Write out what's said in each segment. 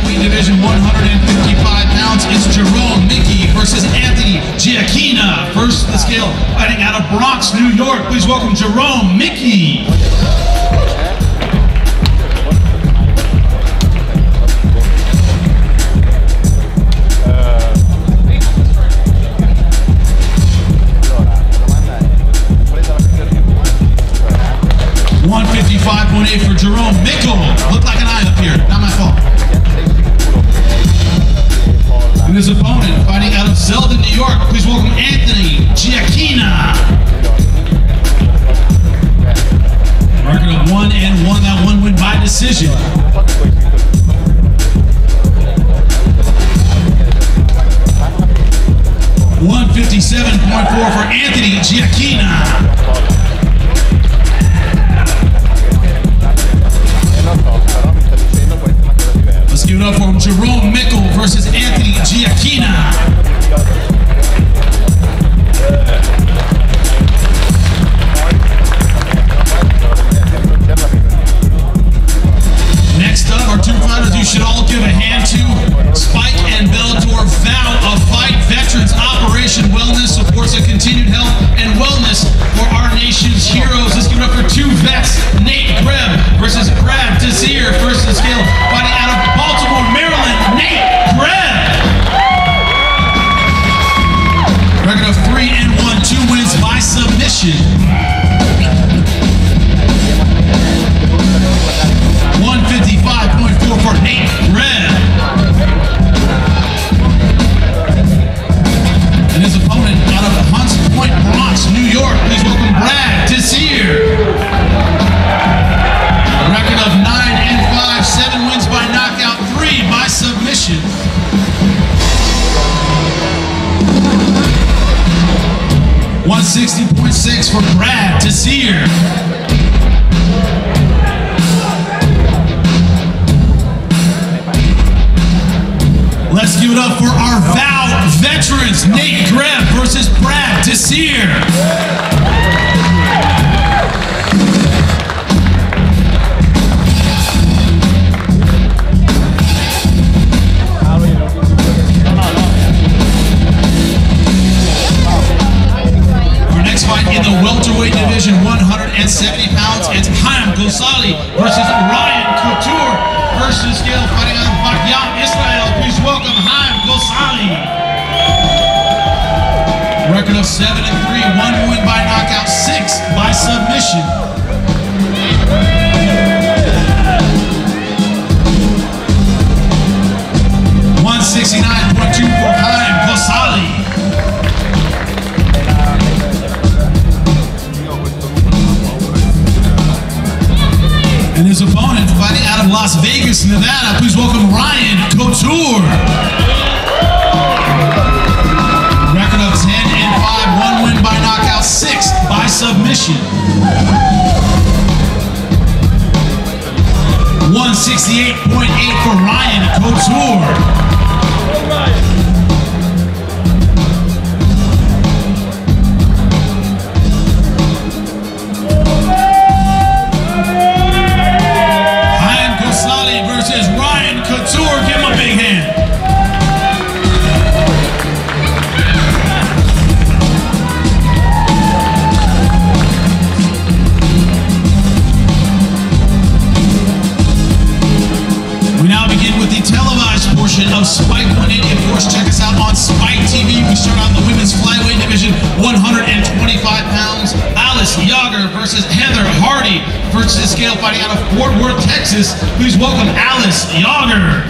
weight division, 155 pounds. It's Jerome Mickey versus Anthony Giacchina. First to the scale, fighting out of Bronx, New York. Please welcome Jerome Mickey. 155.8 for Jerome Mickle. Looked like an eye up here, not my fault. And his opponent, fighting out of Zelda, New York. Please welcome Anthony Giacchina. Record of 1-1, that one win by decision. 157.4 for Anthony Giacchina. Let's give it up for Jerome Mickle versus Anthony Giacchina. Next up, our two fighters you should all give a hand to. Spike and Bellator Vow of Fight Veterans Operation Wellness supports a continued health and wellness for our nation's heroes. Let's give it up for two vets, Nate Greb versus Brad Desir. First to the scale, fighting out of Baltimore, Maryland, Nate Greb. Record of 3-1, 2 wins by submission. 155.4 for Nate Greb. And his opponent out of Hunts Point, Bronx, New York. Please welcome Brad Desir. A record of 9-5, 7 wins by knockout, 3 by submission. $160.6 for Brad Desir. Let's give it up for our Vow veterans, Nate Greb versus Brad Desir. Our next fight in the welterweight division, 170 pounds, it's Haim Ghazali versus Ryan Couture. First to the scale, fighting out of Bakyam, Israel. Please welcome Haim Ghazali. Record of 7-3, 1 win by knockout, 6 by submission. 169.2 for Haim Ghazali. And his opponent, fighting out of Las Vegas, Nevada, please welcome Ryan Couture. Record of 10-5, 1 win by knockout, 6 by submission. 168.8 for Ryan Couture. Versus Ryan Couture, give him a big hand. We now begin with the televised portion of Spike 180. Of course, check us out on Spike TV. We start out in the women's flyweight division, 125 pounds. Alice Yager versus Heather Hardy. First to the scale, fighting out of Fort Worth, Texas. Please welcome Alice Yager.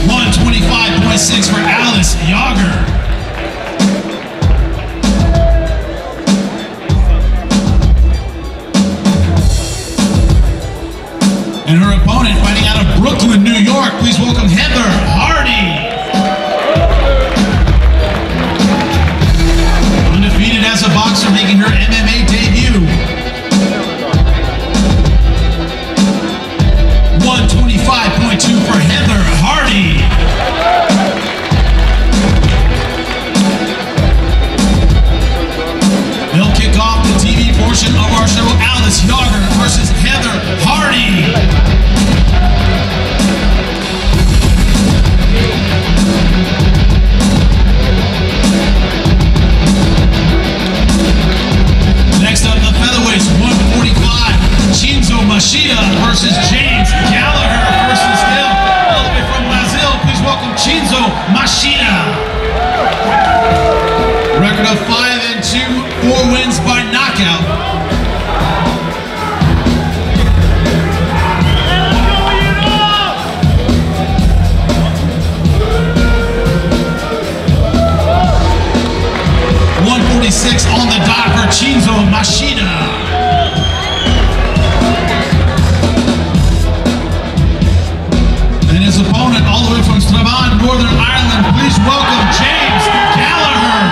$125.6 for Alice Yager. wins by knockout. On the dot for Ceremonial. And his opponent, all the way from Strabane, Northern Ireland, please welcome James Gallagher.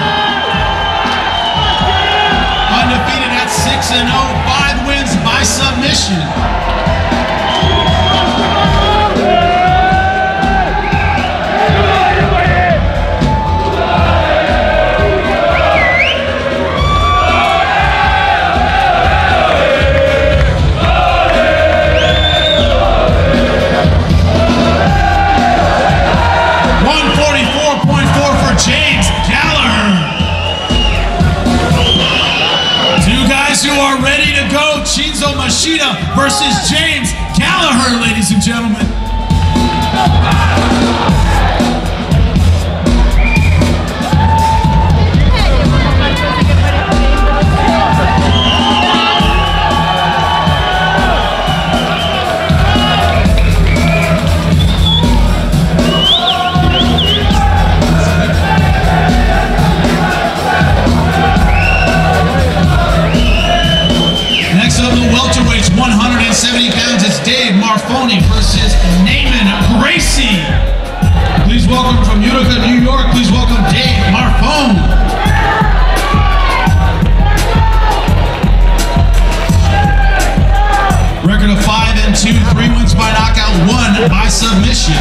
Undefeated at 6-0, 5 wins by submission. Ceremonial versus James Gallagher, ladies and gentlemen. Welterweights, 170 pounds, it's Dave Marfoni versus Naaman Gracie. Please welcome from Utica, New York, please welcome Dave Marfoni. Record of 5-2, 3 wins by knockout, 1 by submission.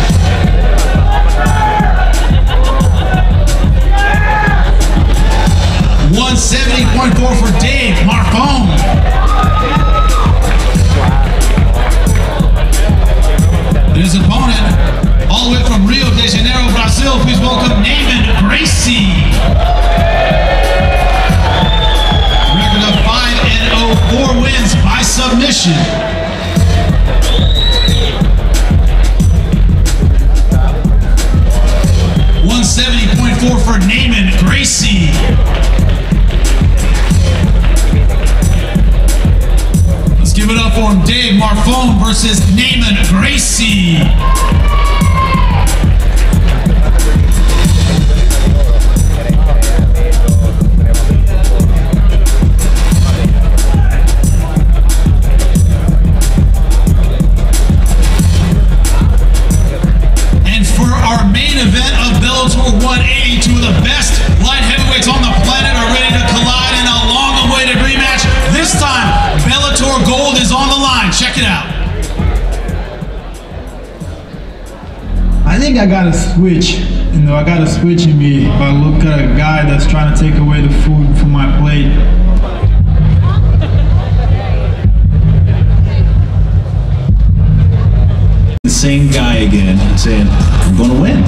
$170.4 for Dave Marfoni. His opponent, all the way from Rio de Janeiro, Brazil, please welcome Naaman Gracie. Record of 5-0, 4 wins by submission. $170.4 for Naaman Gracie. Give it up for him, Dave Marfoni versus Naaman Gracie. And for our main event of Bellator 180, two of the best light heavyweights on the planet are ready to collide in a long-awaited rematch. This time, Bellator Gold is on the line. Check it out. I think I got a switch. You know, I got a switch in me. If I look at a guy that's trying to take away the food from my plate. The same guy again, saying, I'm going to win.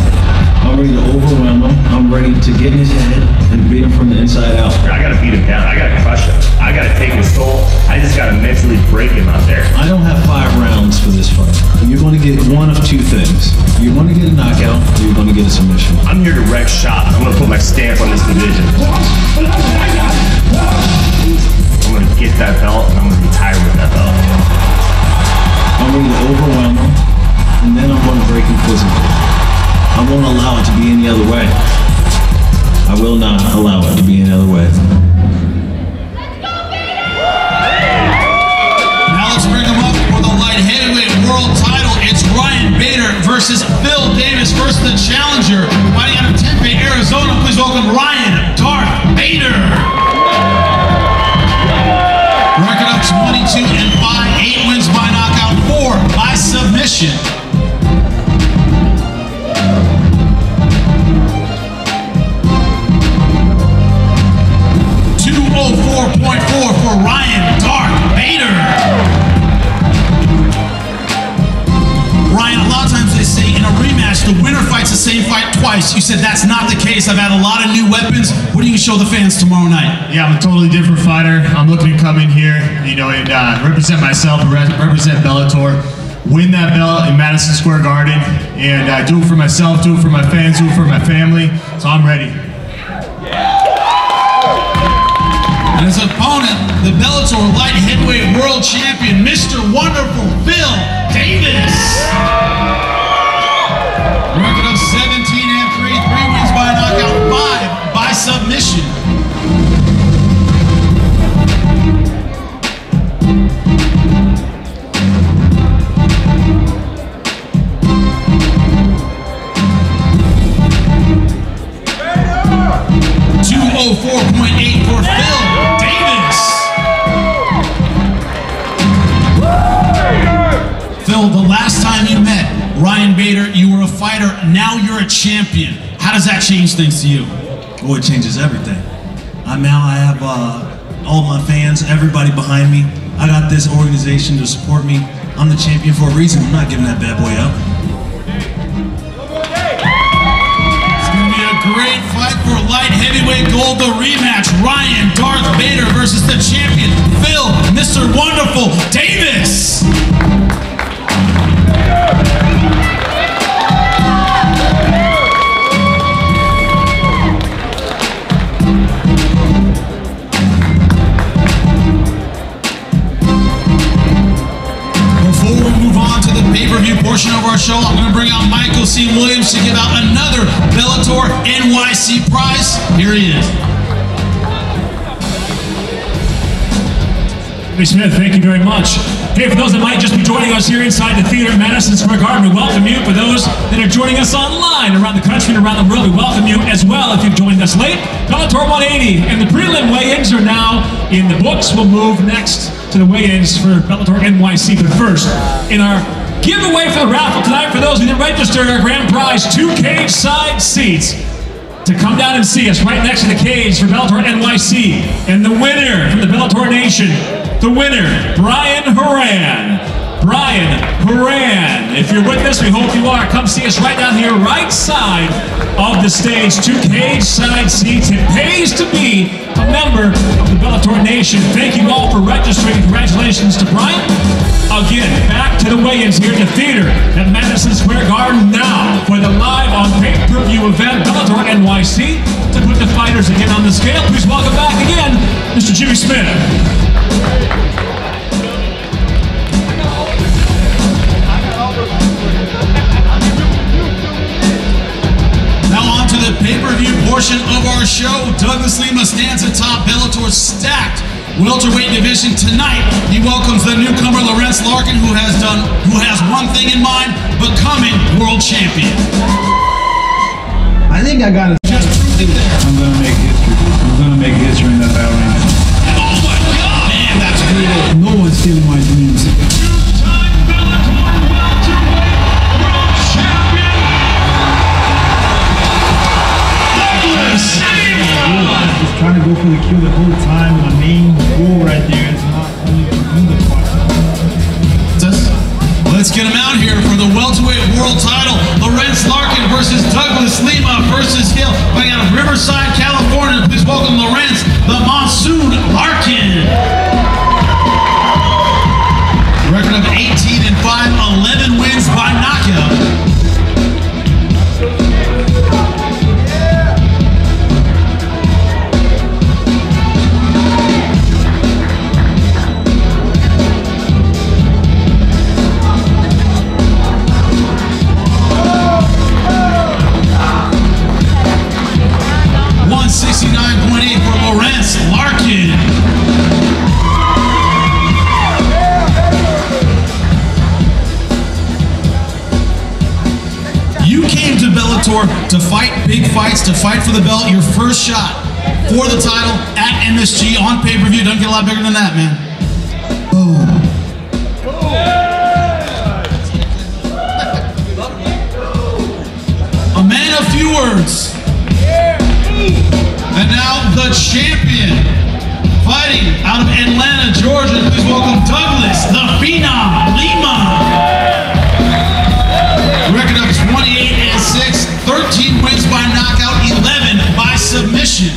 I'm ready to overwhelm him. I'm ready to get in his head and beat him from the inside out. I gotta beat him down. I gotta crush him. I gotta take his soul. I just gotta mentally break him out there. I don't have 5 rounds for this fight. You're going to get one of 2 things. You're going to get a knockout, or you're going to get a submission. I'm here to wreck shop. I'm gonna put my stamp on this division. I'm gonna get that belt, and I'm gonna retire with that belt. I'm ready to overwhelm him, and then I'm going to break him physically. I won't allow it to be any other way. I will not allow it to be any other way. Now let's bring him up for the light heavyweight world title. It's Ryan Bader versus Phil Davis versus the challenger. Fighting out of Tempe, Arizona. Please welcome Ryan Darth Bader. Record of 22-5, 8 wins by knockout, 4 by submission. $204.4 for Ryan Darth Bader. Ryan, a lot of times they say in a rematch, the winner fights the same fight twice. You said that's not the case. I've had a lot of new weapons. What do you show the fans tomorrow night? Yeah, I'm a totally different fighter. I'm looking to come in here, you know, and represent myself, represent Bellator, win that belt in Madison Square Garden, and do it for myself, do it for my fans, do it for my family. So I'm ready. And his opponent, the Bellator light heavyweight world champion, Mr. Wonderful Phil Davis. Record of 17-3, 3 wins by knockout, 5 by submission. .8 for Phil Davis. Phil, the last time you met Ryan Bader, you were a fighter, now you're a champion. How does that change things to you? Well, it changes everything. I have all my fans, everybody behind me. I got this organization to support me. I'm the champion for a reason. I'm not giving that bad boy up. Great fight for light heavyweight gold, the rematch. Ryan Darth Bader versus the champion, Phil, Mr. Wonderful Davis. Before we move on to the pay-per-view portion of our show, I'm going to bring out Michael C. Williams to give out another Bellator NYC prize. Here he is. Jimmy Smith, thank you very much. Hey, for those that might just be joining us here inside the theater at Madison Square Garden, we welcome you. For those that are joining us online around the country and around the world, we welcome you as well if you've joined us late. Bellator 180 and the prelim weigh-ins are now in the books. We'll move next to the weigh-ins for Bellator NYC. But first, in our giveaway for the raffle tonight, for those who didn't register, our grand prize, 2 cage-side seats to come down and see us right next to the cage for Bellator NYC. And the winner from the Bellator Nation, the winner, Brian Horan. Brian Horan, if you're with us, we hope you are. Come see us right down here, right side of the stage. 2 cage-side seats. It pays to be a member of the Bellator Nation. Thank you all for registering. Congratulations to Brian. Again, back to the weigh-ins here at the theater at Madison Square Garden now for the live on pay-per-view event, Bellator NYC. To put the fighters again on the scale, please welcome back again, Mr. Jimmy Smith. Now on to the pay-per-view portion of our show. Douglas Lima stands atop Bellator's stacked welterweight division tonight. He welcomes the newcomer Lawrence Larkin, who has one thing in mind: becoming world champion. I think I got it. Just proved it there. I'm gonna make history. I'm gonna make history in that battle. Oh my God, man, that's brutal. No one's stealing my dreams. Two-time Bellator welterweight world champion, Douglas Lima. Just trying to go for the kill the whole time. My main goal right there is not only to win the fight. Let's get him out here for the welterweight world title. Lawrence Larkin versus Douglas Lima versus Hill. Coming out of Riverside, California. Please welcome Lawrence, the Monsoon Larkin. Record of 18-5, 11 wins by knockout. To fight big fights, to fight for the belt, your first shot for the title at MSG on pay-per-view. Doesn't get a lot bigger than that, man. Boom. A man of few words. And now the champion, fighting out of Atlanta, Georgia. Please welcome Douglas, the Phenom Lima. Record of 28-6, 13 wins by knockout, 11 by submission.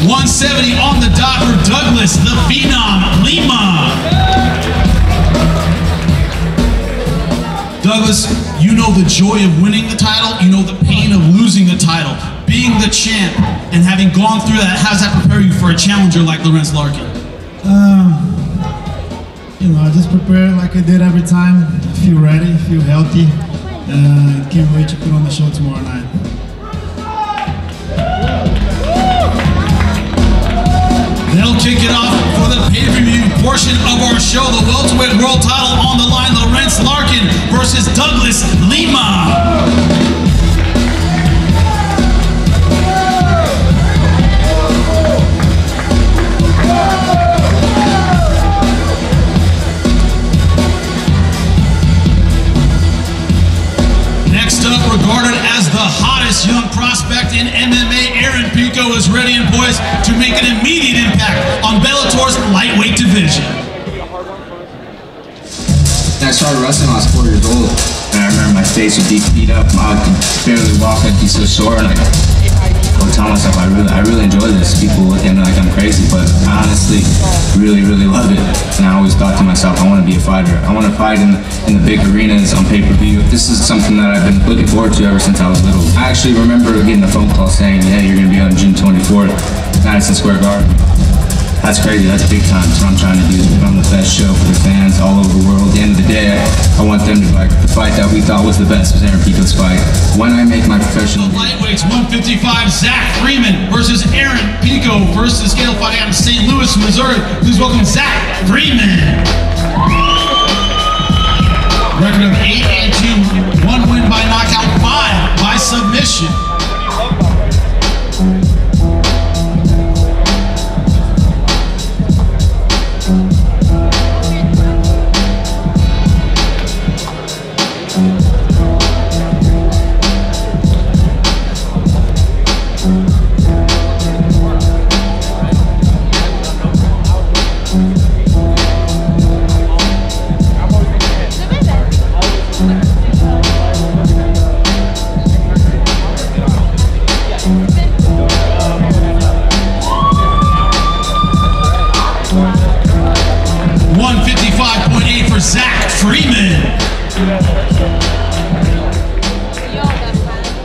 .170 on the dot for Douglas, the Phenom Lima. know the joy of winning the title, you know the pain of losing the title. Being the champ and having gone through that, how does that prepare you for a challenger like Lorenz Larkin? You know, I just prepare like I did every time. I feel ready, feel healthy. Can't wait to put on the show tomorrow night. They'll kick it off for the pay-per-view portion of our show. The welterweight world title on the line. Lorenz Larkin versus Douglas Lima. Regarded as the hottest young prospect in MMA, Aaron Pico is ready and poised to make an immediate impact on Bellator's lightweight division. I started wrestling when I was 4 years old, and I remember my face would be beat up, I could barely walk, I'd be so sore, and I would tell myself I really enjoy this. People look at me like I'm crazy, but I honestly really love it. And I always thought to myself, I want to be a fighter. I want to fight in the big arenas on pay-per-view. This is something that I've been looking forward to ever since I was little. I actually remember getting a phone call saying, yeah, you're going to be on June 24th, Madison Square Garden. That's crazy, that's big time. That's what I'm trying to do, put on the best show for the fans all over the world. At the end of the day, I want them to like the fight that we thought was the best was Aaron Pico's fight. When I make my professional... Lightweights, 155, Zach Freeman versus Aaron Pico. First to scale fighting out of St. Louis, Missouri. Please welcome Zach Freeman. Record of 8-2, 1 win by knockout, 5 by submission. 155.8 for Zach Freeman.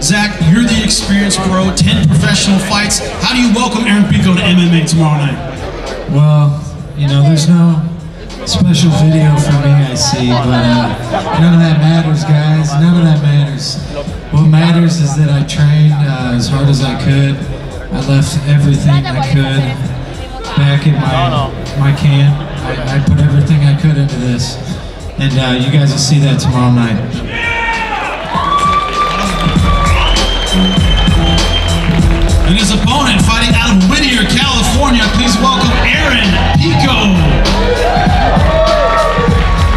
Zach, you're the experienced pro, 10 professional fights. How do you welcome Aaron Pico to MMA tomorrow night? Well, you know, there's no special video for me, I see, but none of that matters, guys. None of that matters. What matters is that I trained as hard as I could. I left everything I could back in my camp. I put everything I could into this, and you guys will see that tomorrow night. And his opponent, fighting out of Whittier, California, please welcome Aaron Pico,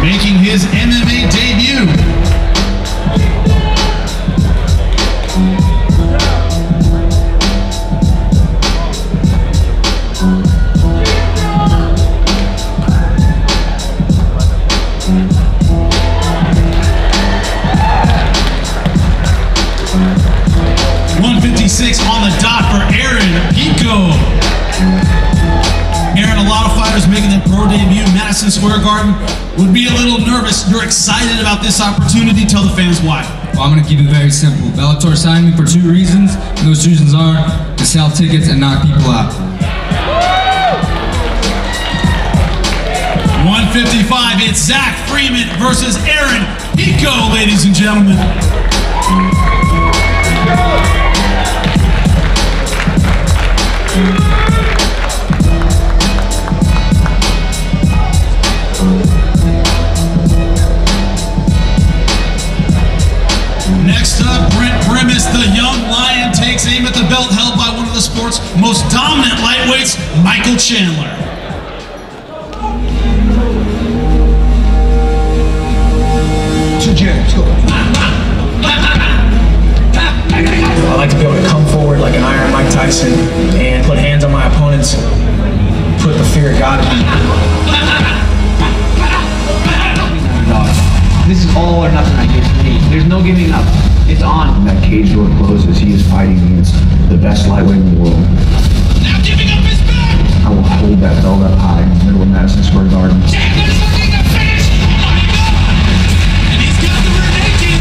making his MMA debut. On the dot for Aaron Pico. Aaron, a lot of fighters making their pro debut Madison Square Garden would be a little nervous. You're excited about this opportunity. Tell the fans why. Well, I'm going to keep it very simple. Bellator signed me for 2 reasons, and those reasons are to sell tickets and knock people out. 155, it's Zach Freeman versus Aaron Pico, ladies and gentlemen. Next up, Brent Primus, the young lion, takes aim at the belt held by one of the sport's most dominant lightweights, Michael Chandler. I like to be able to come forward like an Iron Mike Tyson and put hands on my opponents, put the fear of God in me. This is all or nothing right here for me. There's no giving up. It's on. When that cage door closes, he is fighting against the best lightweight in the world. Now giving up his back! I will hold that belt up high in the middle of Madison Square Garden. Chandler's looking to finish! Oh my God! And he's got the rear naked!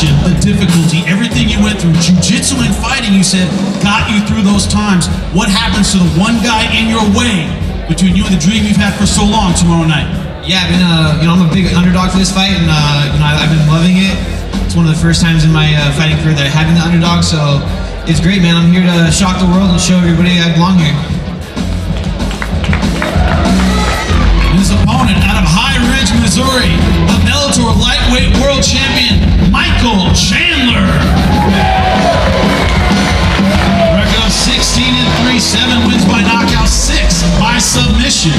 hardship, the difficulty, everything you went through, jiu-jitsu and fighting, you said, got you through those times. What happens to the one guy in your way between you and the dream you've had for so long tomorrow night? Yeah, I've been, I'm a big underdog for this fight, and I've been loving it. It's one of the first times in my fighting career that I have been the underdog, so it's great, man. I'm here to shock the world and show everybody I belong here. His opponent out of High Ridge, Missouri, the Bellator lightweight world champion, Michael Chandler. Record of 16-3, 7 wins by knockout, 6 by submission.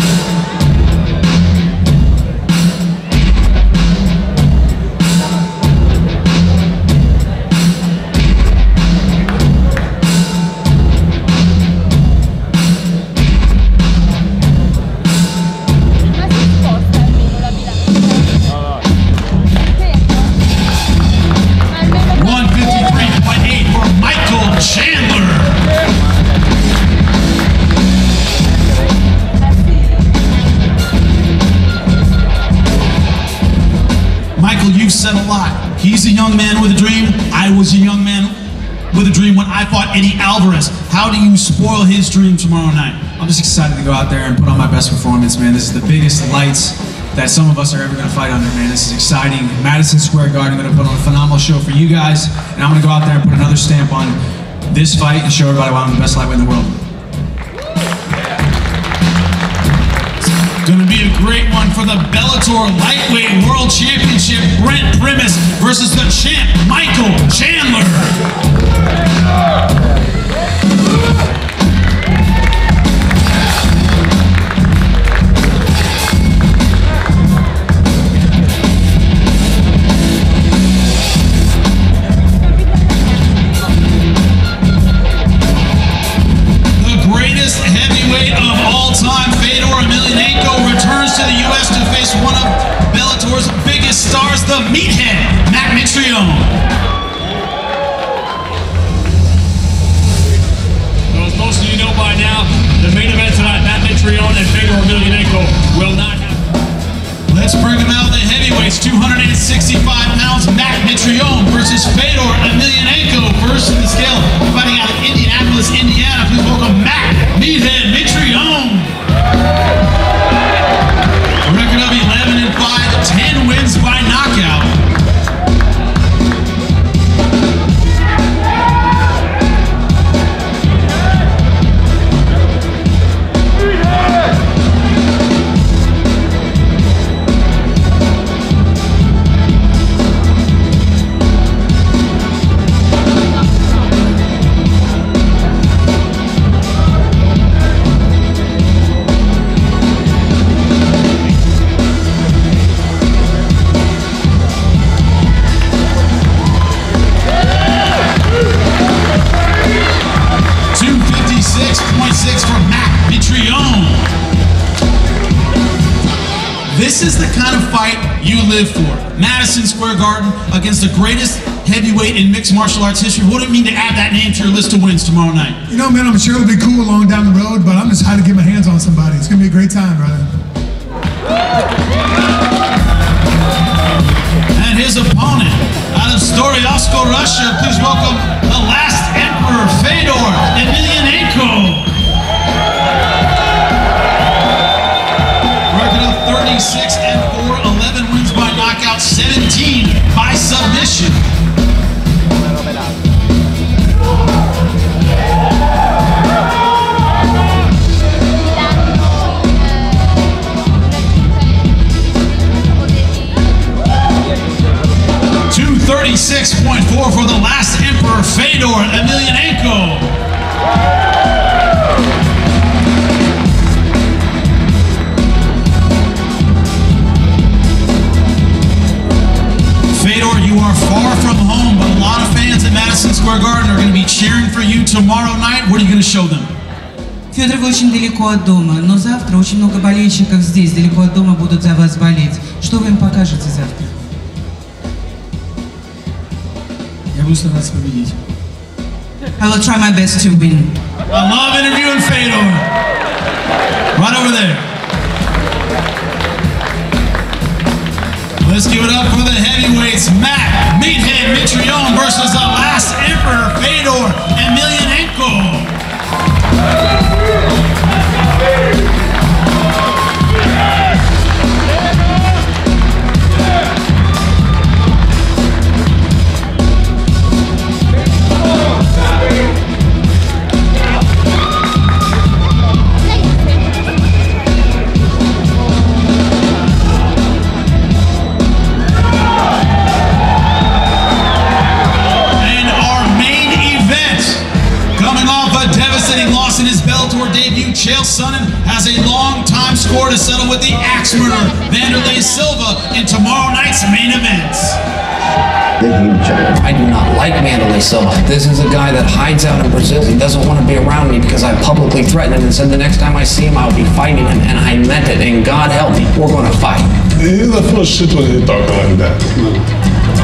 Said a lot. He's a young man with a dream. I was a young man with a dream when I fought Eddie Alvarez. How do you spoil his dream tomorrow night? I'm just excited to go out there and put on my best performance, man. This is the biggest lights that some of us are ever going to fight under, man. This is exciting. Madison Square Garden, I'm going to put on a phenomenal show for you guys, and I'm going to go out there and put another stamp on this fight and show everybody why I'm the best lightweight in the world. Gonna be a great one for the Bellator Lightweight World Championship. Brent Primus versus the champ, Michael Chandler. The greatest heavyweight of all time, returns to the U.S. to face one of Bellator's biggest stars, the meathead, Matt Mitrione. Well, as most of you know by now, the main event tonight, Matt Mitrione and Fedor Emelianenko will not happen. Let's bring him out the heavyweights, 265 pounds, Matt Mitrione versus Fedor Emelianenko. First in the scale, fighting out of Indianapolis, Indiana. Please welcome Matt Meathead Mitrione. A record of 11-5, 10 wins by knockout. This is the kind of fight you live for. Madison Square Garden against the greatest heavyweight in mixed martial arts history. What do it mean to add that name to your list of wins tomorrow night? You know, man, I'm sure it'll be cool along down the road, but I'm just hyped to get my hands on somebody. It's going to be a great time, brother. And his opponent, out of Storyosko, Russia, please welcome the last emperor, Fedor Emelianenko. 36-4, 11 wins by knockout, 17 by submission. $236.4 for the last emperor, Fedor Emelianenko. Fedor, you are far from home, but a lot of fans at Madison Square Garden are going to be cheering for you tomorrow night. What are you going to show them? Федор, вы очень далеко от дома, но завтра очень много болельщиков здесь, далеко от дома, будут за вас болеть. Что вы им покажете завтра? Я буду стараться победить. I will try my best to win. I love interviewing Fedor. Right over there. Let's give it up for the heavyweights, Matt Meathead Mitrione. versus the last Emperor, Fedor Emelianenko. Loss in his Bellator debut, Chael Sonnen has a long-time score to settle with the axe murderer, Wanderlei Silva, in tomorrow night's main event. They hate each other. I do not like Wanderlei Silva. This is a guy that hides out in Brazil. He doesn't want to be around me because I publicly threatened him and said the next time I see him, I'll be fighting him, and I meant it, and God help me, we're going to fight. He's the first shit when he talking like that.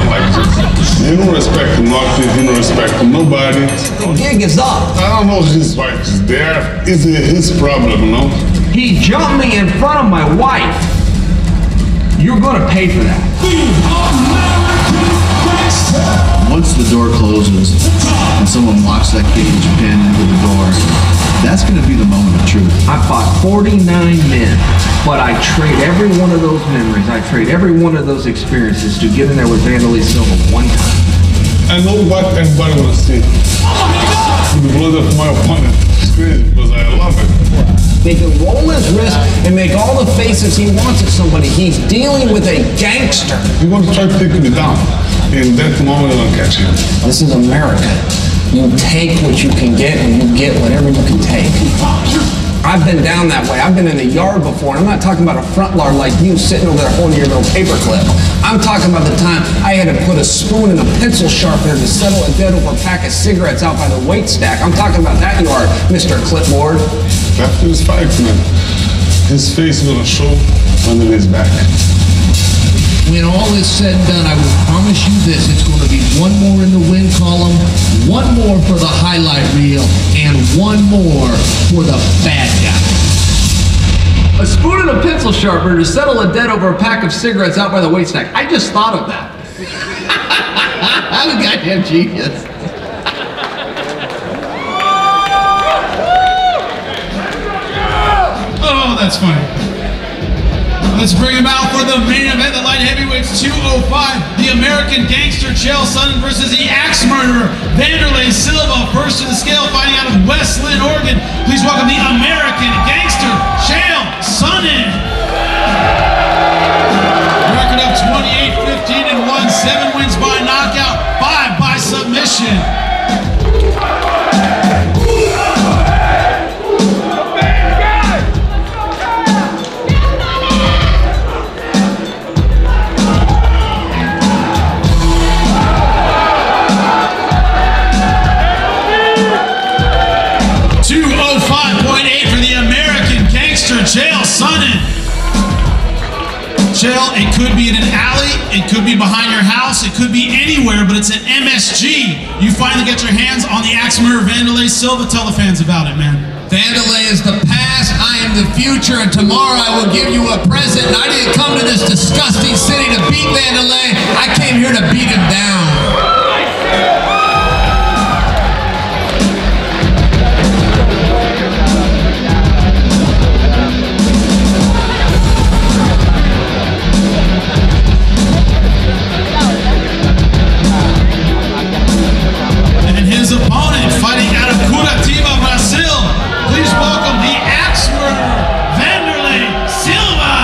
Like this. He don't respect nothing, he don't respect nobody. The gig is up. I don't know if his wife is there. Is it his problem, you know? He jumped me in front of my wife. You're gonna pay for that. Once the door closes and someone locks that cage pin into the door, that's going to be the moment of truth. I fought 49 men, but I trade every one of those memories, I trade every one of those experiences to get in there with Wanderlei Silva one time. I know what everybody will see. The blood of my opponent. It's crazy because I love it. He can roll his wrist and make all the faces he wants at somebody. He's dealing with a gangster. He wants to try to take me down. In that moment, I'll catch him. This is America. You take what you can get and you get whatever you can take. I've been down that way. I've been in a yard before, and I'm not talking about a front yard like you sitting over there holding your little paper clip. I'm talking about the time I had to put a spoon and a pencil sharpener to settle a debt over a pack of cigarettes out by the weight stack. I'm talking about that yard, Mr. Clipboard. After his fight, man, his face is gonna show under his back. When all is said and done, I will promise you this, it's going to be one more in the win column, one more for the highlight reel, and one more for the bad guy. A spoon and a pencil sharpener to settle a debt over a pack of cigarettes out by the weight stack. I just thought of that. I'm a goddamn genius. Oh, that's funny. Let's bring him out for the main event, the light heavyweights 205. The American gangster Chael Sonnen versus the axe murderer Wanderlei Silva. First to the scale, fighting out of West Lynn, Oregon. Please welcome the American gangster Chael Sonnen. Record of 28-15-1, 7 wins by knockout, 5 by submission. Chael Sonnen. Chael, it could be in an alley, it could be behind your house, it could be anywhere, but it's an MSG. You finally get your hands on the axe murderer Wanderlei Silva. Tell the fans about it, man. Wanderlei is the past, I am the future, and tomorrow I will give you a present. And I didn't come to this disgusting city to beat Wanderlei. I came here to beat him down. His opponent, fighting out of Curitiba, Brazil. Please welcome the axe murderer, Wanderlei Silva.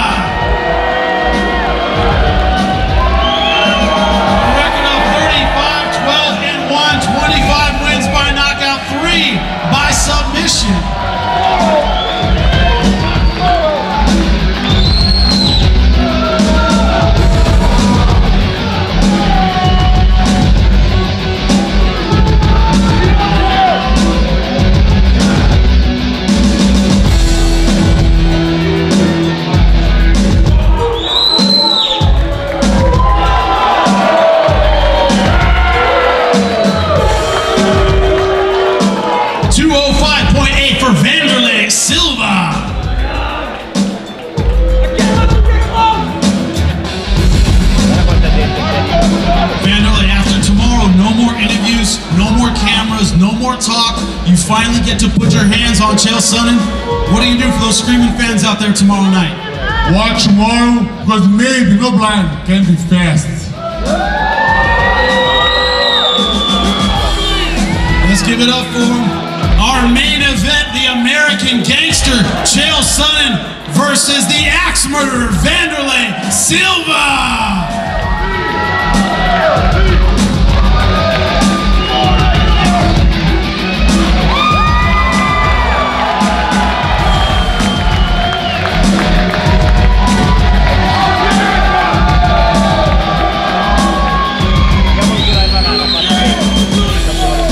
finally get to put your hands on Chael Sonnen. What do you do for those screaming fans out there tomorrow night? Watch tomorrow, because maybe no blind can be fast. Let's give it up for our main event, the American Gangster, Chael Sonnen versus the Axe Murderer, Wanderlei Silva.